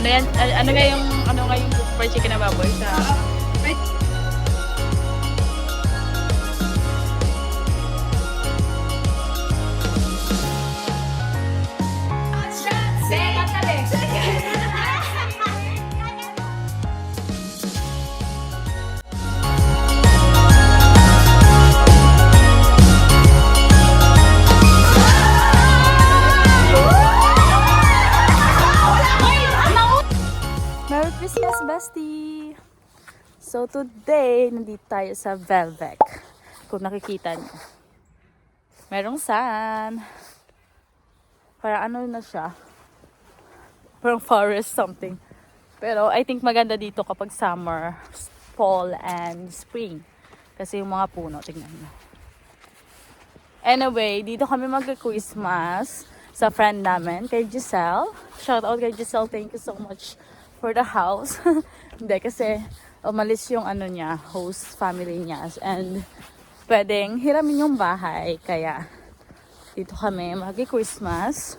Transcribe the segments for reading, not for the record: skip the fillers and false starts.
Ano yan? Ano nga yung fried chicken na baboy sa... Merry Christmas, bestie! So today, nandito tayo sa Velvec. Kung nakikita niyo. Merong sun. Parang ano na siya. Parang forest something. Pero I think maganda dito kapag summer, fall, and spring. Kasi yung mga puno, tingnan mo. Anyway, dito kami mag-Christmas sa friend namin, kay Giselle. Shout out kay Giselle, thank you so much for the house. Hindi, kasi umalis yung ano niya, host family niya. And pwedeng hiramin yung bahay. Kaya dito kami mag-Christmas.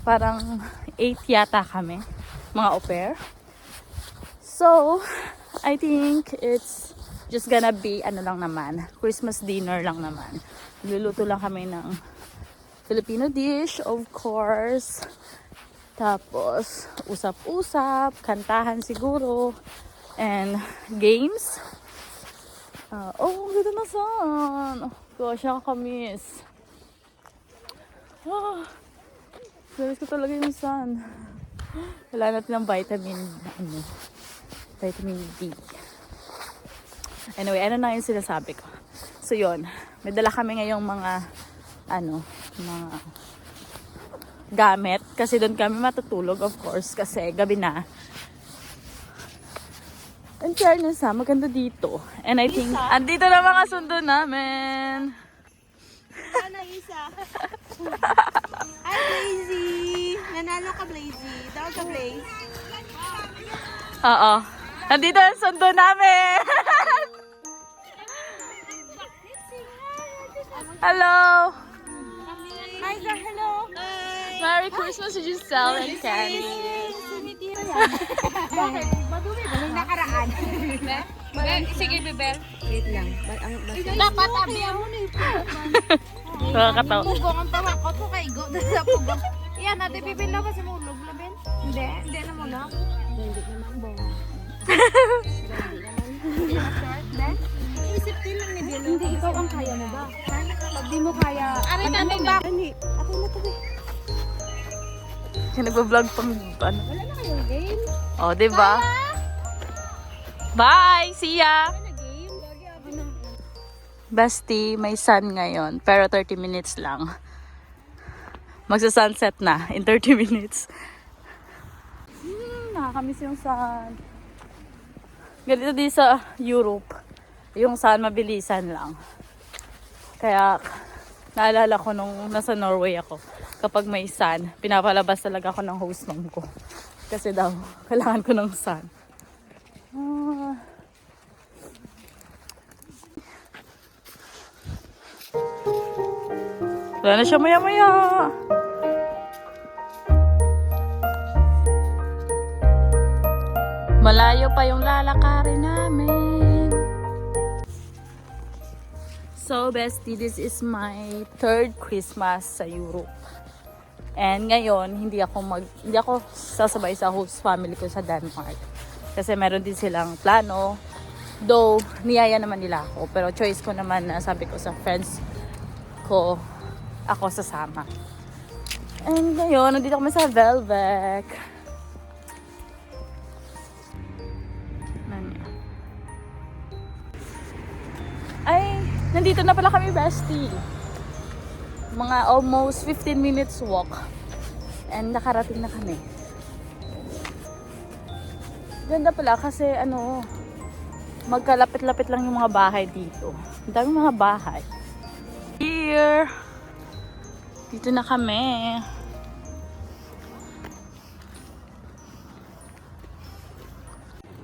Parang 8 yata kami, mga au pair. So, I think it's just gonna be ano lang naman, Christmas dinner lang naman. Luluto lang kami ng Filipino dish, of course. Tapos, usap-usap, kantahan siguro, and games. Oh, ganda na sun. Oh, gosh, nakakamiss. Miss ko talaga yung sun. Wala natin ng vitamin D. Anyway, ano na yung sinasabi ko. So, yun. May dala kami ngayong mga gamit. Kasi doon kami matutulog, of course. Kasi gabi na. And fairness maganda dito. And I think, andito na mga sundo namin. Ano isa? Hi, Blazy! Nanalo ka, Blazy. Daw ka, Blaze. Oo. Nandito ang sundo namin. Hello. Hi, sir. Hello. Merry Christmas to Giselle and Candy. Bakit? Madumi ba? May nakaraan. Sige, Bebel. Wait lang. Dapat abiyan mo na yung Nakakatawa. pugong. Ang tawa ko to kay Go. Sa pugong. Iyan, natin pipila ba sa mulog, Laben? Hindi na muna. Hindi naman bong. Hindi naman short, Ben? Isip din lang ni Bill. Hindi, ikaw ang kaya mo ba? Pag di mo kaya... Aray natin ba? Ako na to, eh. Yung nagbablog pang ano. Wala na kayong game? Oh, diba? Bye! See ya! Bestie, may sun ngayon. Pero 30 minutes lang. Magsa-sunset na in 30 minutes. Nakakamiss yung sun. Ganito din sa Europe. Yung sun mabilisan lang. Kaya naalala ko nung nasa Norway ako. Kapag may sun, pinapalabas talaga ako ng host mom ko. Kasi daw, kailangan ko ng sun. Wala na siya maya-maya. Malayo pa yung lalakarin namin. So, bestie, this is my 3rd Christmas sa Europe. And ngayon, hindi ako sasabay sa host family ko sa Denmark. Kasi meron din silang plano. Though, niyaya naman nila ako. Pero choice ko naman na sabi ko sa friends ko, ako sasama. And ngayon, nandito kami sa Velvec. Ay, nandito na pala kami, bestie. Mga almost 15 minutes walk. And nakarating na kami. Ganda pala kasi magkalapit-lapit lang yung mga bahay dito. Ang dami mga bahay. Here. Dito na kami.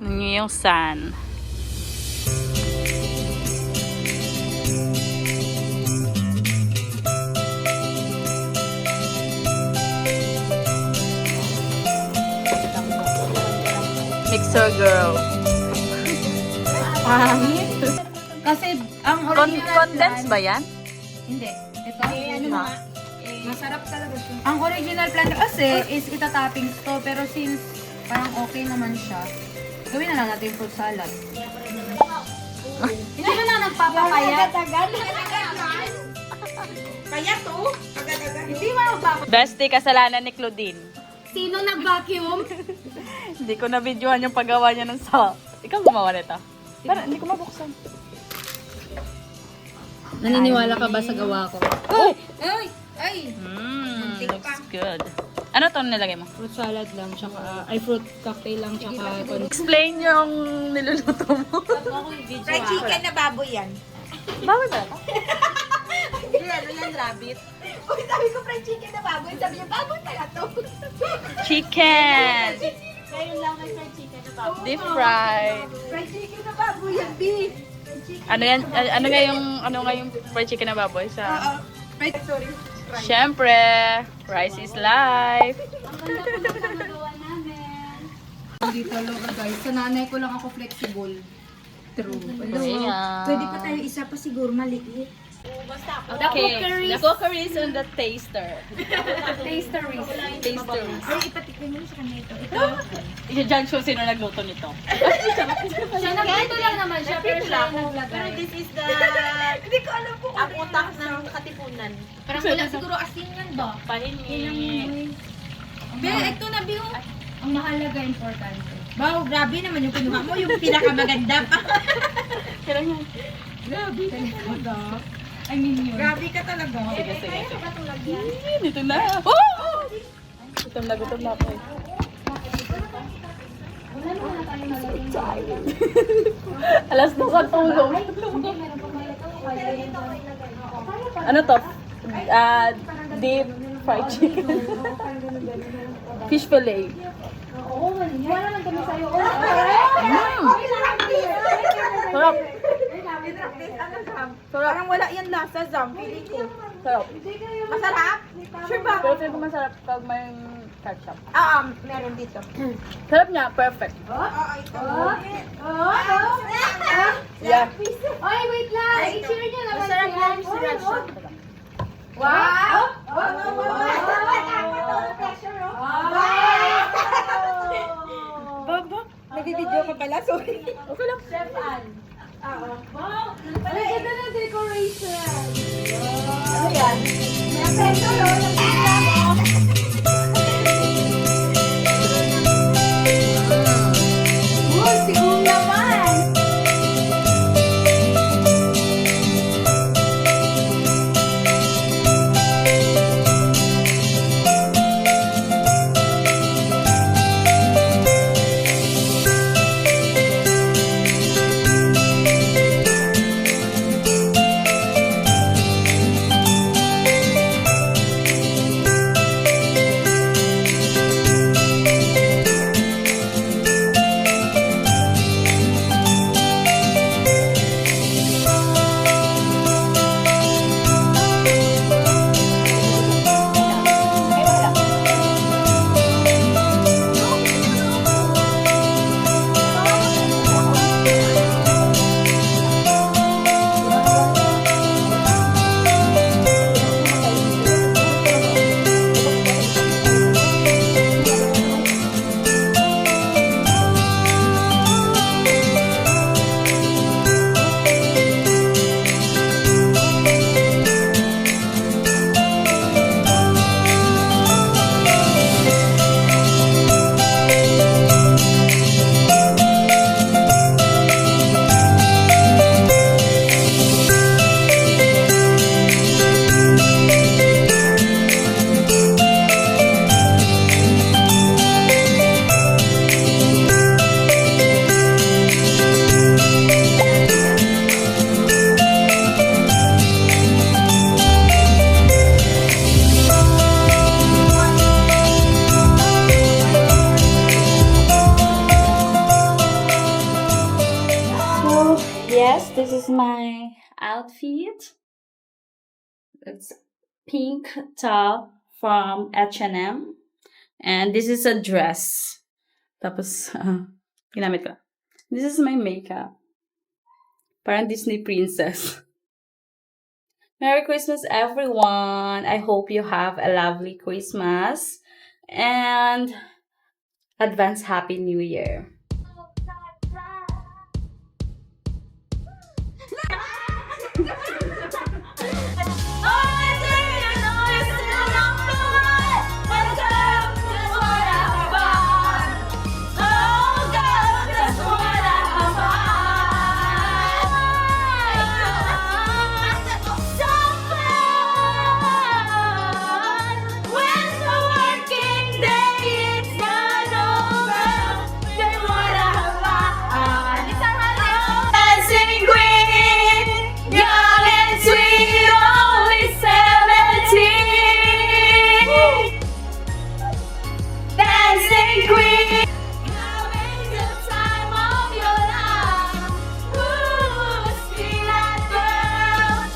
Nangyay yung sun. Taster girl. Pangit. Kasi ang original Condense ba yan? Hindi. Ito. Masarap talaga siya. Ang original plan kasi is itatoppings to, pero since parang okay naman siya, gawin na lang natin fruit salad. Hindi ka na nagpapapayat. Kaya to, agad-agad. Hindi mo magpapapayat. Bestie, kasalanan ni Claudine. Sino nag-vacuum? Hindi ko na-videohan yung paggawa niya ng sauce. Ikaw gumawa nito. Pero hindi ko mabuksan. Naniniwala ka ba sa gawa ko? Oh! Ay! Ay! Looks good. Ano to nilagay mo? Fruit salad lang, tsaka, fruit cocktail lang, tsaka Explain yung niluluto mo. Fried chicken na baboy yan. Bakit ba ito? Hindi, ano yan, rabbit? Uy, sabi ko fried chicken na baboy. Sabi niya, baboy pala to. Chicken! Ngayon lang may fried chicken na baboy. Deep fried. Fried chicken na baboy yan, beef. Ano yan? Ano nga yung fried chicken na baboy sa... Fried, sorry. Siyempre, rice is life. Hindi talaga guys. Sa nanay ko lang ako flexible. True. Yeah. Pwede pa tayo isa pa siguro maliit. Okay. The cookery is on the taster. Tasteries. Tasteries. Ay, ipatikman mo sa kanya ito. Ito. I-judge ko sino nagluto nito. Siya nagluto lang naman siya, pero siya yung Pero naglagay. this is the... Hindi ko alam po. Ang utak ng katipunan. Parang wala siguro asin yan ba? Pahingi. Pero ito na, Bill. Ang mahalaga, importante. Wow, grabe naman yung kinuha mo. Yung pinakamaganda pa. Kailan yan? Grabe ka talaga. I mean yun. Grabe ka talaga. Sige, sige. Kaya ka ba itong lagyan? Dito na. Oh! Gutom na ako eh. Wala naman na tayo nalagay. Alas na ka tulog. Ano to? Deep fried chicken. Fish fillet. Oo, wala lang kami sa'yo. Sarap. Parang wala yan lasa, Zam. Feeling ko. Sarap. Masarap? Sure ba? Pero feel ko masarap pag may ketchup. Meron dito. Sarap niya, perfect. Oo, ito. Yeah. Oy, wait lang! I-cheer niyo naman Masarap siya. yan si Rasha. Wow! Baba, nag-video ka pala, sorry. Okay lang. Chef Ann. Wow! Ang ganda ng decoration! Ano yan? May peso, no? Nagpila mo. Uy, sigong naman! Yes, this is my outfit. It's pink top from H&M. And this is a dress. Tapos, Ginamit ko. This is my makeup. Parang Disney princess. Merry Christmas, everyone! I hope you have a lovely Christmas. And advance Happy New Year. Dancing Queen, young and sweet, only 17. Dancing Queen, having the time of your life. Ooh, still that girl,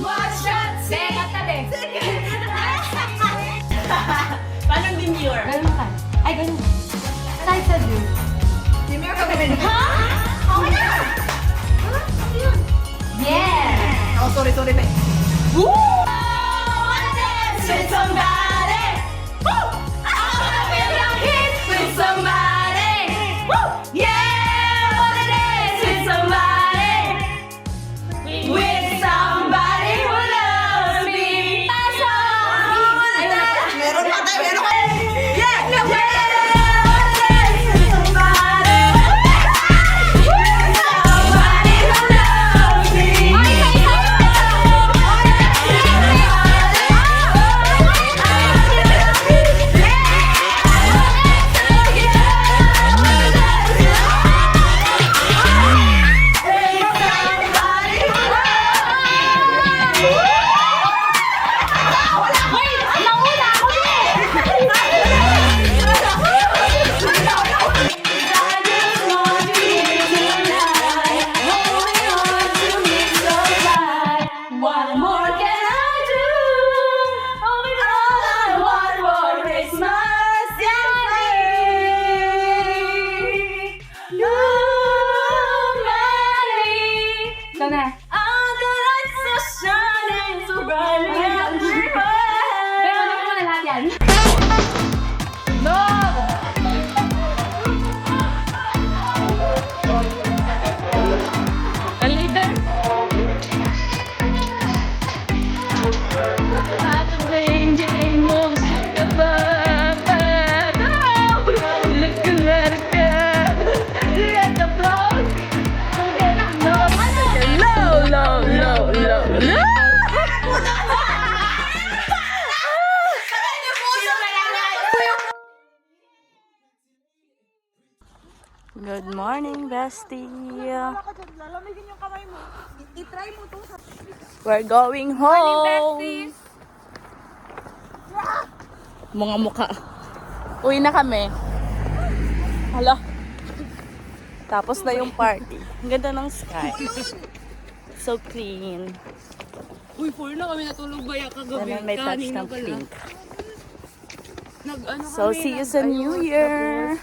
watch out, sing at the Paano demure? Ganun ka. Ay, ganun. Side sa view. Demure ka ba rin? Ha? Okay na! Yeah! Oh, sorry, be. Woo! Wanna dance with somebody! Woo! I wanna feel your hit with somebody! Woo! Yeah! Wanna dance with somebody! With somebody who loves me! Meron pa tayo, meron pa! Yeah! No way! Wanna dance with somebody! With somebody who loves me! What more can I do? Oh my God, I want for Christmas, yeah. Nobody. Ito na. All the lights are shining so brightly everywhere. Pero ano mo na lahat yan? Good morning, bestie. Lalamigin yung kamay mo. I-try mo to. We're going home. Mga mukha. Uwi na kami. Hala. Tapos na yung party. Ang ganda ng sky. So clean. Uy, 4 na kami natulog ba yung kagabi? And then may touch ng pala. pink. Nag-ano So see you sa New Year.